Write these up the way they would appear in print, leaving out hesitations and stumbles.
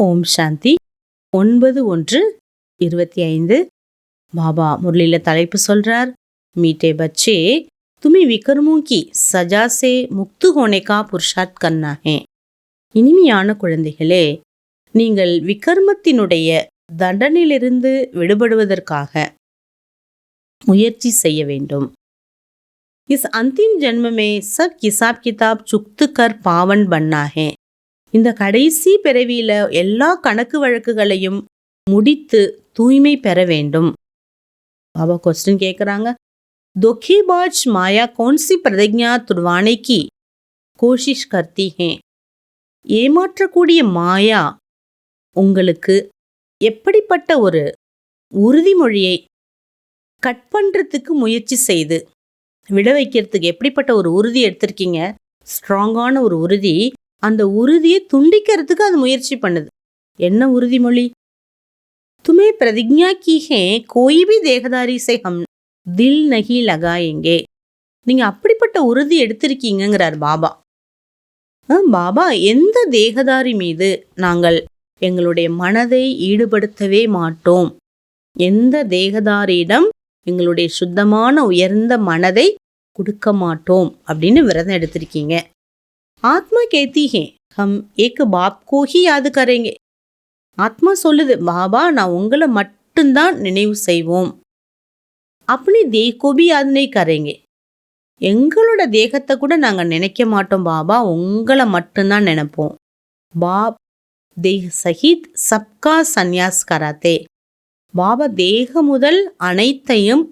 ஓம் சாந்தி 9/1/25. பாபா முரளியில தலைப்பு சொல்றார், மீட்டே பச்சே तुम्हें विकर्मों की सजा से मुक्त होने का पुरुषार्थ करना है. இனிமையான குழந்தைகளே, நீங்கள் விகர்மத்தினுடைய தண்டனையிலிருந்து விடுபடுவதற்காக முயற்சி செய்ய வேண்டும். இஸ் அந்திம் ஜென்ம மே சப் கிசாப் கிதாப் சுக்து கர் பாவன் பன்னா ஹே. இந்த கடைசி பிறவியில எல்லா கணக்கு வழக்குகளையும் முடித்து தூய்மை பெற வேண்டும். பாபா क्वेश्चन கேட்குறாங்க, धोखेबाज माया कौन सी प्रतिज्ञा तुड़वाने की कोशिश करती है. ஏமாற்றக்கூடிய மாயா உங்களுக்கு எப்படிப்பட்ட ஒரு உறுதிமொழியை கட் பண்ணுறதுக்கு முயற்சி செய்து விட வைக்கிறதுக்கு எப்படிப்பட்ட ஒரு உறுதி எடுத்திருக்கீங்க, ஸ்ட்ராங்கான ஒரு உறுதி, அந்த உறுதியை துண்டிக்கிறதுக்கு அது முயற்சி பண்ணுது. என்ன உறுதிமொழி? துமே பிரதிஜ்ஞா கி ஹே கோई भी देहदारी से हम दिल नहीं लगाएंगे. நீங்க அப்படிப்பட்ட உறுதி எடுத்திருக்கீங்கிறார் பாபா. பாபா, எந்த தேகதாரி மீது நாங்கள் எங்களுடைய மனதை ஈடுபடுத்தவே மாட்டோம், எந்த தேகதாரியிடம் எங்களுடைய சுத்தமான உயர்ந்த மனதை கொடுக்க மாட்டோம் அப்படின்னு விரதம் எடுத்திருக்கீங்க. ஆத்மா கேத்தி ஹே ஹம் ஏக் பாப் கோ ஹி யாது கரேங்கே. ஆத்மா சொல்லுது, பாபா நான் உங்களை மட்டும்தான் நினைவு செய்வோம். அப்படி தேகோபி யாதுனை கரேங்கே. எங்களோட தேகத்தை கூட நாங்கள் நினைக்க மாட்டோம் பாபா, உங்களை மட்டும்தான் நினைப்போம். பாப் தேஹ் சஹித் சப்கா சந்நியாஸ் கராத்தே. பாபா தேக முதல் அனைத்தையும்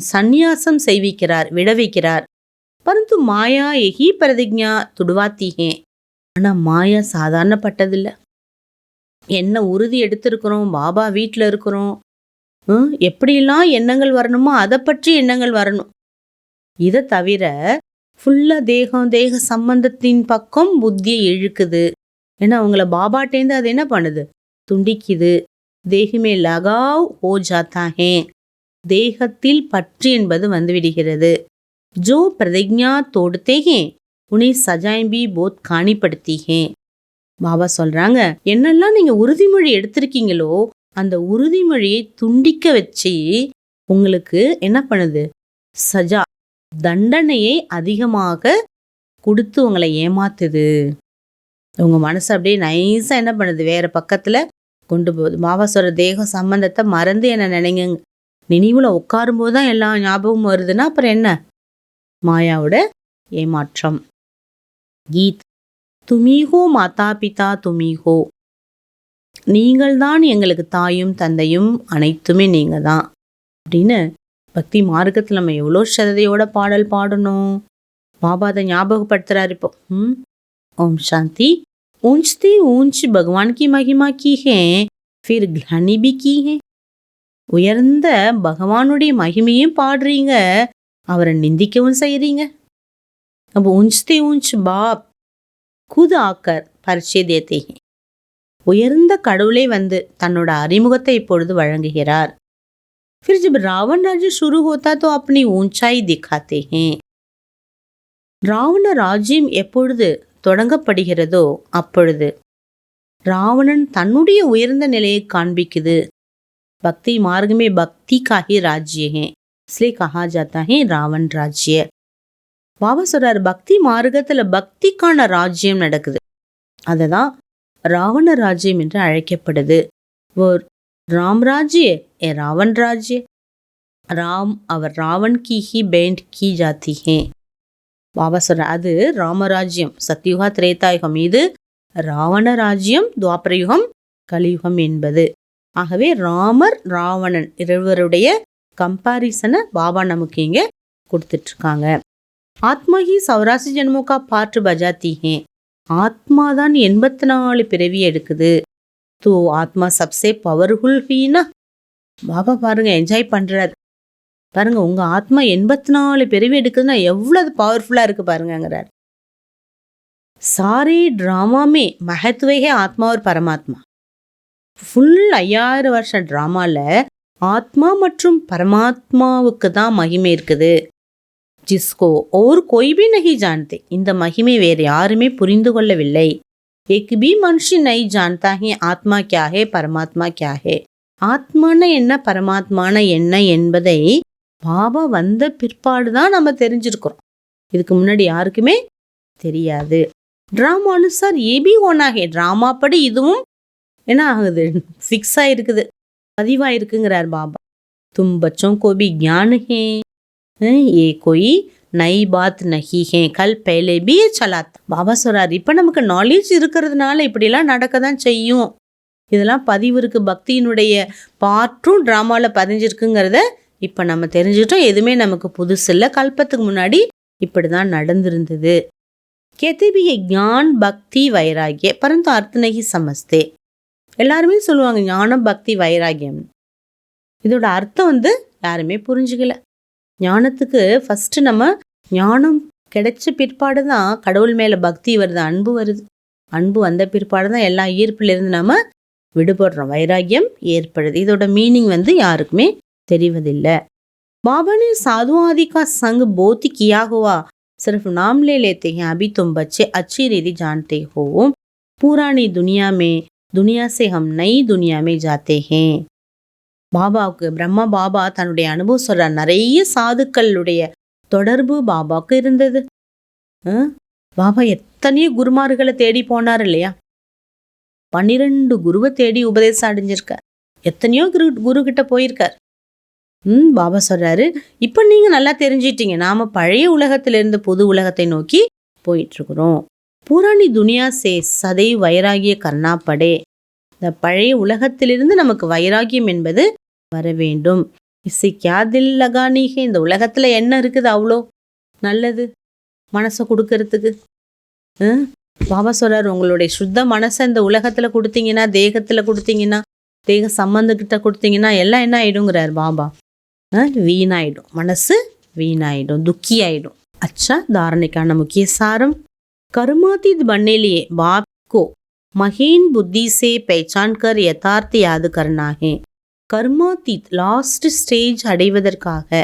சந்நியாசம் செய்விக்கிறார், விடவைக்கிறார். பரந்து மாயா எஹி பிரதிஜ்ஞா துடுவாத்தி ஹே. ஆனால் மாயா சாதாரணப்பட்டதில்லை. என்ன உறுதி எடுத்திருக்கிறோம், பாபா வீட்டில் இருக்கிறோம், எப்படிலாம் எண்ணங்கள் வரணுமோ அதை பற்றி எண்ணங்கள் வரணும். இதை தவிர ஃபுல்லாக தேக சம்பந்தத்தின் பக்கம் புத்தியை இழுக்குது. ஏன்னா அவங்கள பாபாட்டேந்து அது என்ன பண்ணுது, துண்டிக்குது. தேகமே லகாவ் ஹோ ஜாத்தா ஹே. தேகத்தில் பற்று என்பது வந்துவிடுகிறது. जो प्रतिज्ञा तोड़ते हैं उन्हें सजाएं भी बहुत खानी पड़ती हैं. பாபா சொல்றாங்க, என்னெல்லாம் நீங்க உறுதிமொழி எடுத்திருக்கீங்களோ அந்த உறுதிமொழியை துண்டிக்க வச்சு உங்களுக்கு என்ன பண்ணுது, சஜா தண்டனையை அதிகமாக கொடுத்து உங்களை ஏமாத்துது. உங்க மனசு அப்படியே நைஸா என்ன பண்ணுது, வேற பக்கத்துல கொண்டு போகுது. பாபா சொல்ற தேக சம்பந்தத்தை மறந்து என்ன நினைங்க, நினைவுல உட்காரும் போதுதான் எல்லா ஞாபகமும் வருதுன்னா அப்புறம் என்ன, மாயாவோட ஏமாற்றம். கீத் துமீஹோ மாதா பிதா துமீஹோ. நீங்கள் தான் எங்களுக்கு தாயும் தந்தையும், அனைத்துமே நீங்க தான் அப்படின்னு பக்தி மார்க்கத்தில் நம்ம எவ்வளோ ஸ்ரத்தையோட பாடல் பாடணும். பாபா அதை ஞாபகப்படுத்துறாரு இப்போ. ஓம் சாந்தி. ஊஞ்ச்தி ஊஞ்ச் பகவான் கி மகிமா கி ஹே ஃபிர் கிளானி பி கி ஹே. உயர்ந்த பகவானுடைய மகிமையும் பாடுறீங்க, அவரை நிந்திக்கவும் செய்கிறீங்க. அப்போ ஊஞ்ச்தே ஊஞ்ச் பாப் खुद आकर परिचय देते हैं. உயர்ந்த கடவுளே வந்து தன்னோட அறிமுகத்தை இப்பொழுது வழங்குகிறார். फिर जब रावण राज्य शुरू होता तो अपनी ऊंचाई दिखाते हैं. ராவண ராஜ்யம் எப்பொழுது தொடங்கப்படுகிறதோ அப்பொழுது ராவணன் தன்னுடைய உயர்ந்த நிலையை காண்பிக்குது. பக்தி மார்க்கமே பக்தி का ही राज्य है, इसलिए कहा जाता है रावण राज्य. பாபா சொல்றாரு, பக்தி மார்க்கத்துல பக்திக்கான ராஜ்யம் நடக்குது, அதுதான் ராவண ராஜ்யம் என்று அழைக்கப்படுது. ஓர் ராம் ராஜ்ய ஏ ராவன் ராஜ்ய. ராம் அவர் ராவன் கி ஹி பேண்ட் கி ஜாத்தி ஹே. பாபா சொல்ற அது ராமராஜ்யம் சத்யுகா திரேதாயுகம், இது ராவண ராஜ்யம் துவாபரயுகம் கலியுகம் என்பது. ஆகவே ராமர் ராவணன் இருவருடைய கம்பாரிசனை பாபா நமக்கு இங்க கொடுத்துட்டு இருக்காங்க. ஆத்மா ஹி 84 ஜென்மோ கா பாட்டு பஜாத்தி ஹே. ஆத்மா தான் 84 பிறவி எடுக்குது. தோ ஆத்மா சப்சே பவர்ஃபுல் ஹீனா. பாபா பாருங்க என்ஜாய் பண்றாரு பாருங்க, உங்க ஆத்மா 84 பிறவி எடுக்குதுன்னா எவ்வளவு பவர்ஃபுல்லா இருக்கு பாருங்கிறார். சாரே டிராமாமே மகத்துவே ஆத்மா ஒரு பரமாத்மா. ஃபுல் 5000 வருஷம் டிராமால ஆத்மா மற்றும் பரமாத்மாவுக்கு தான் மகிமை இருக்குது. ஜிஸ்கோ और कोई भी नहीं जानते. இந்த மகிமை வேறு யாருமே புரிந்து கொள்ளவில்லை. एक भी मनुष्य नहीं जानता है आत्मा क्या है परमात्मा क्या है. ஆத்மான என்ன பரமாத்மான என்ன என்பதை பாபா வந்த பிற்பாடு தான் நம்ம தெரிஞ்சிருக்கிறோம். இதுக்கு முன்னாடி யாருக்குமே தெரியாது. ட்ராமா அனுசார் ஏபி ஒன்னாகே, ட்ராமா படி இதுவும் என்ன ஆகுது, ஃபிக்ஸ் ஆயிருக்குது, பதிவாயிருக்குங்கிறார் பாபா. तुम बच्चों को भी ज्ञान है, ये कोई नई बात नहीं है, कल पहले भी ये चला था. பாபா சொல்றாரு, இப்ப நமக்கு நாலேஜ் இருக்கிறதுனால இப்படிலாம் நடக்க தான் செய்யும். இதெல்லாம் பதிவு இருக்கு, பக்தியினுடைய பாற்றும் டிராமால பதிஞ்சிருக்குங்கிறத இப்ப நம்ம தெரிஞ்சுட்டோம். எதுவுமே நமக்கு புதுசு இல்லை, கல்பத்துக்கு முன்னாடி இப்படிதான் நடந்திருந்தது. कहते भी है ज्ञान भक्ति वैराग्य परंतु अर्थ नहीं समझते. எல்லாருமே சொல்லுவாங்க ஞானம் பக்தி வைராகியம். இதோட அர்த்தம் யாருமே புரிஞ்சுக்கல. ஞானத்துக்கு ஃபர்ஸ்ட் நம்ம ஞானம் கிடைச்ச பிற்பாடு தான் கடவுள் மேல பக்தி வருது, அன்பு வருது. அன்பு வந்த பிற்பாடு தான் எல்லா ஈர்ப்புல இருந்து நம்ம விடுபடுறோம், வைராகியம் ஏற்படுது. இதோட மீனிங் யாருக்குமே தெரிவதில்லை. बाबा ने साधु आदि का संग बहुत ही किया हुआ, सिर्फ नाम ले लेते हैं. अभी तुम बच्चे अच्छी रीति जानते हो, पुरानी दुनिया से हम नई दुनिया में जाते हैं. பாபாவுக்கு பிரம்மா பாபா தன்னுடைய அனுபவம் சொல்றார். நிறைய சாதுக்களுடைய தொடர்பு பாபாவுக்கு இருந்தது. பாபா எத்தனையோ குருமார்களை தேடி போனார் இல்லையா, 12 குருவை தேடி உபதேசம் அடைஞ்சிருக்கார். எத்தனையோ குரு கிட்ட போயிருக்கார். பாபா சொல்றாரு, இப்ப நீங்க நல்லா தெரிஞ்சிட்டீங்க, நாம பழைய உலகத்திலிருந்து புது உலகத்தை நோக்கி போயிட்டு இருக்கிறோம். புராணி துனியா சே சதை வைராகிய கர்ணாப்படே. இந்த பழைய உலகத்திலிருந்து நமக்கு வைராகியம் என்பது வர வேண்டும். இசை கியா தில் லகானிகே, இந்த உலகத்துல என்ன இருக்குது அவ்வளோ நல்லது மனசை கொடுக்கறதுக்கு. பாபா சொல்றாரு, உங்களுடைய சுத்த மனசை இந்த உலகத்துல கொடுத்தீங்கன்னா, தேகத்துல கொடுத்தீங்கன்னா, தேக சம்பந்தக்கிட்ட கொடுத்தீங்கன்னா எல்லாம் என்ன ஆயிடுங்கிறார் பாபா, வீணாயிடும், மனசு வீணாயிடும், துக்கி ஆயிடும். अच्छा, धारणा का मुख्य सारम, कर्मातीत बनने लिए बाप को महीन बुद्धि से पहचान कर यथार्थ याद करना है. கர்மாதீத் லாஸ்ட் ஸ்டேஜ் அடைவதற்காக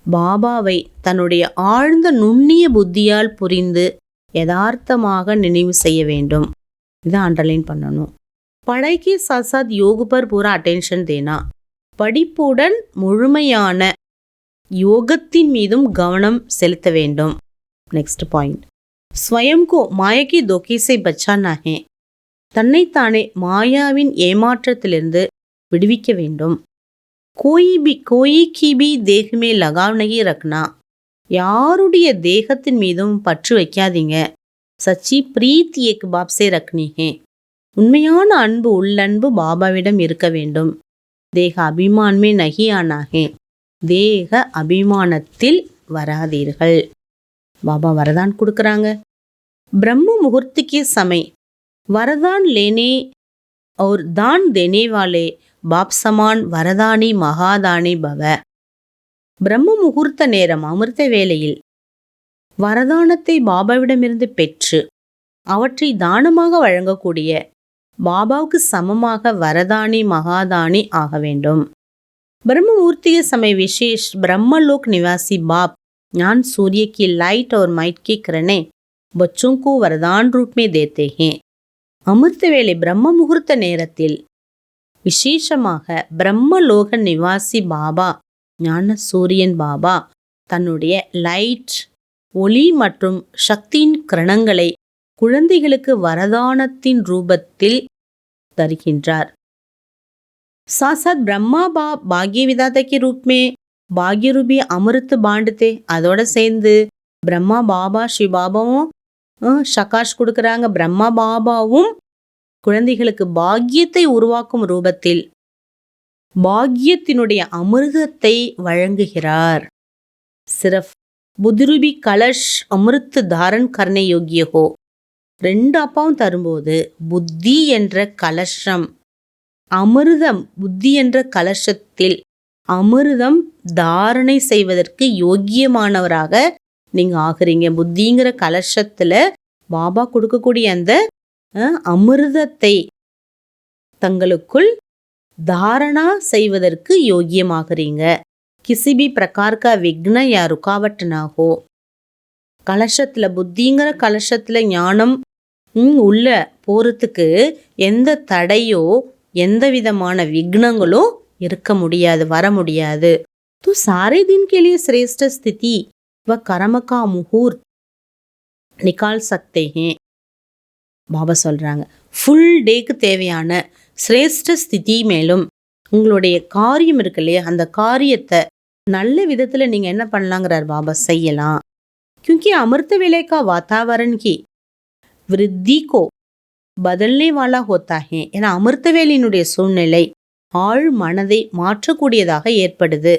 பாபாவை தன்னுடைய ஆழ்ந்த நுண்ணிய புத்தியால் புரிந்து யதார்த்தமாக நினைவு செய்ய வேண்டும். இதை அண்டர்லைன் பண்ணணும். படைக்கு சாத் யோகு பர் பூரா அட்டென்ஷன் தேனா, படிப்புடன் முழுமையான யோகத்தின் மீதும் கவனம் செலுத்த வேண்டும். நெக்ஸ்ட் பாயிண்ட், ஸ்வயம் கோ மாயக்கி தோகேசை பச்சானா ஹே, தன்னைத்தானே மாயாவின் ஏமாற்றத்திலிருந்து விடுவிக்க வேண்டும். கோயி கி பி தேக் மே லகாவ் நஹி ரக்னா, யாருடைய தேகத்தின் மீதும் பற்று வைக்காதீங்க. சச்சி பிரீத் ஏக் பாப் சே ரக்னி ஹே, உண்மையான அன்பு உள்ளன்பு பாபாவிடம் இருக்க வேண்டும். தேக அபிமான்மே நஹி ஆனா ஹே, தேக அபிமானத்தில் வராதீர்கள். பாபா வரதான் கொடுக்குறாங்க. பிரம்ம முகூர்த்திக்கு சமை வரதான் லேனே और दान देने वाले बाप समान வரதானி மகாதானி பவ. பிரம்ம முகூர்த்த நேரம், அமிர்த வேளையில் வரதானத்தை பாபாவிடமிருந்து பெற்று அவற்றை தானமாக வழங்கக்கூடிய பாபாவுக்கு சமமாக வரதானி மகாதானி ஆக வேண்டும். ब्रह्म मुहूर्ति के समय विशेष ब्रह्मलोक निवासी बाप ज्ञान सूर्य की लाइट और माइट की किरणें बच्चों को वरदान रूप में देते हैं. அமிர்த வேளை பிரம்ம முகூர்த்த நேரத்தில் விசேஷமாக பிரம்மலோக நிவாசி பாபா ஞான சூரியன் பாபா தன்னுடைய லைட் ஒளி மற்றும் சக்தியின் கிரணங்களை குழந்தைகளுக்கு வரதானத்தின் ரூபத்தில் தருகின்றார். சாத் பிரம்மா பாக்ய விதாதா ரூப் மே பாக்ய ரூபி அமிர்த் பாண்டத்தே, அதோட சேர்ந்து பிரம்மா பாபா ஸ்ரீ பாபாவும் சகாஷ் கொடுக்குறாங்க. பிரம்மா பாபாவும் குழந்தைகளுக்கு பாக்கியத்தை உருவாக்கும் ரூபத்தில் பாக்கியத்தினுடைய அமிர்தத்தை வழங்குகிறார். சிரஃப் புத்திரூபி கலஷ் அமிர்த் தாரன் கர்ண யோகிய ஹோ, 2 அப்பாவும் தரும்போது புத்தி என்ற கலஷம் அமிர்தம், புத்தி என்ற கலஷத்தில் அமிர்தம் தாரணை செய்வதற்கு யோக்கியமானவராக நீங்க ஆகுறீங்க. புத்திங்கிற கலஷத்துல பாபா கொடுக்கக்கூடிய அந்த அமிர்தத்தை தங்களுக்குள் தாரணா செய்வதற்கு யோக்கியமாகறீங்க. கிசி பி பிரகார் கா விக்ன யா ருக்காவட் நா ஹோ, கலஷத்துல புத்திங்கிற கலஷத்துல ஞானம் உள்ள போறதுக்கு எந்த தடையோ எந்த விதமான விக்னங்களோ இருக்க முடியாது, வர முடியாது. तो सारे दिन के लिए श्रेष्ठ स्थिति व कर्म का मुहूर्त निकाल सकते हैं. பாபா சொல்றாங்க, ஃபுல் டேக்கு தேவையான சிரேஷ்ட ஸ்திதி மேலும் உங்களுடைய காரியம் இருக்கு இல்லையா, அந்த காரியத்தை நல்ல விதத்துல நீங்க என்ன பண்ணலாங்கிறார் பாபா, செய்யலாம். क्योंकि अमृत वेले का वातावरण की वृद्धि को बदलने वाला होता है. ஏன்னா அமிர்தவேலினுடைய சூழ்நிலை ஆழ் மனதை மாற்றக்கூடியதாக ஏற்படுது.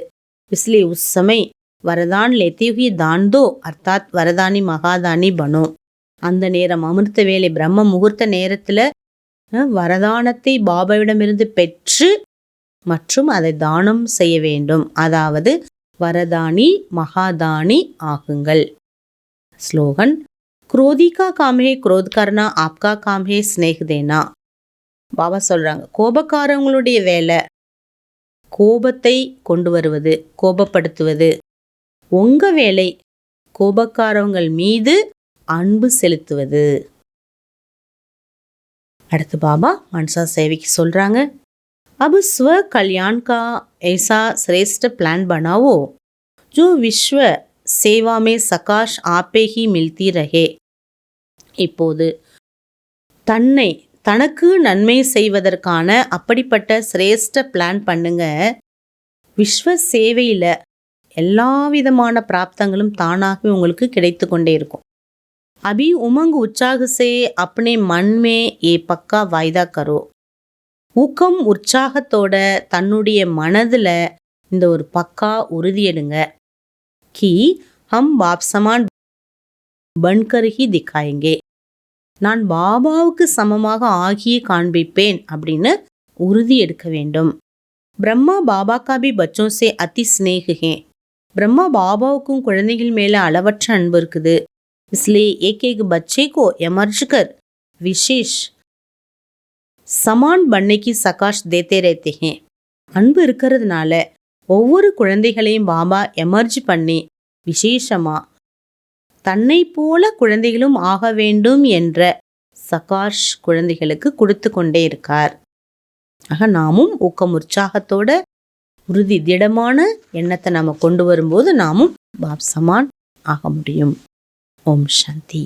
इसलिए उस समय वरदान लेते हुए दान दो अर्थात वरदानी महादानी बनो. அந்த நேரம் அமிர்த வேலை பிரம்ம முகூர்த்த நேரத்துல வரதானத்தை பாபாவிடமிருந்து பெற்று மற்றும் அதை தானம் செய்ய வேண்டும். அதாவது வரதானி மகாதானி ஆகுங்கள். ஸ்லோகன், क्रोधी का काम है क्रोध करना, आपका काम है स्नेह देना. பாபா சொல்றாங்க, கோபக்காரவங்களுடைய வேலை கோபத்தை கொண்டு வருவது, கோபப்படுத்துவது. உங்க வேலை கோபக்காரவங்கள் மீது அன்பு செலுத்துவது. அடுத்து பாபா மனசா சேவைக்கு சொல்றாங்க, अब स्व कल्याण का ऐसा श्रेष्ठ प्लान बनाओ जो विश्व सेवा में सकाश आपे ही मिलती रहे. இப்போது தனக்கு நன்மை செய்வதற்கான அப்படிப்பட்ட சிரேஷ்ட பிளான் பண்ணுங்க. விஸ்வ சேவையில எல்லா விதமான பிராப்தங்களும் தானாகவே உங்களுக்கு கிடைத்து கொண்டே இருக்கும். अभी उमंग उत्साह से अपने मन में ये पक्का वायदा करो. ஊக்கம் உற்சாகத்தோட தன்னுடைய மனதுல இந்த ஒரு பக்கா உறுதி எடுங்க. कि हम बाप समान बनकर ही दिखाएंगे. நான் பாபாவுக்கு சமமாக ஆகியே காண்பிப்பேன் அப்படின்னு உறுதி எடுக்க வேண்டும். பிரம்மா பாபா கா பி பச்சோं से अति स्नेह है. பிரம்மா பாபாவுக்கும் குழந்தைகள் மேல அளவற்ற அன்பு இருக்குது. इसलिए एक एक बच्चे को एमर्ज कर विशेष समान बनने की सकाश देते रहते हैं. அன்பு இருக்கிறதுனால ஒவ்வொரு குழந்தைகளையும் பாபா எமர்ஜ் பண்ணி விசேஷமா தன்னை போல குழந்தைகளும் ஆக வேண்டும் என்ற சகாஷ் குழந்தைகளுக்கு கொடுத்து கொண்டே இருக்கார். ஆக நாமும் ஊக்கம் உற்சாகத்தோட உறுதி திடமான எண்ணத்தை நாம கொண்டு வரும்போது நாமும் பாப் சமான் ஆக முடியும். ஓம் சாந்தி.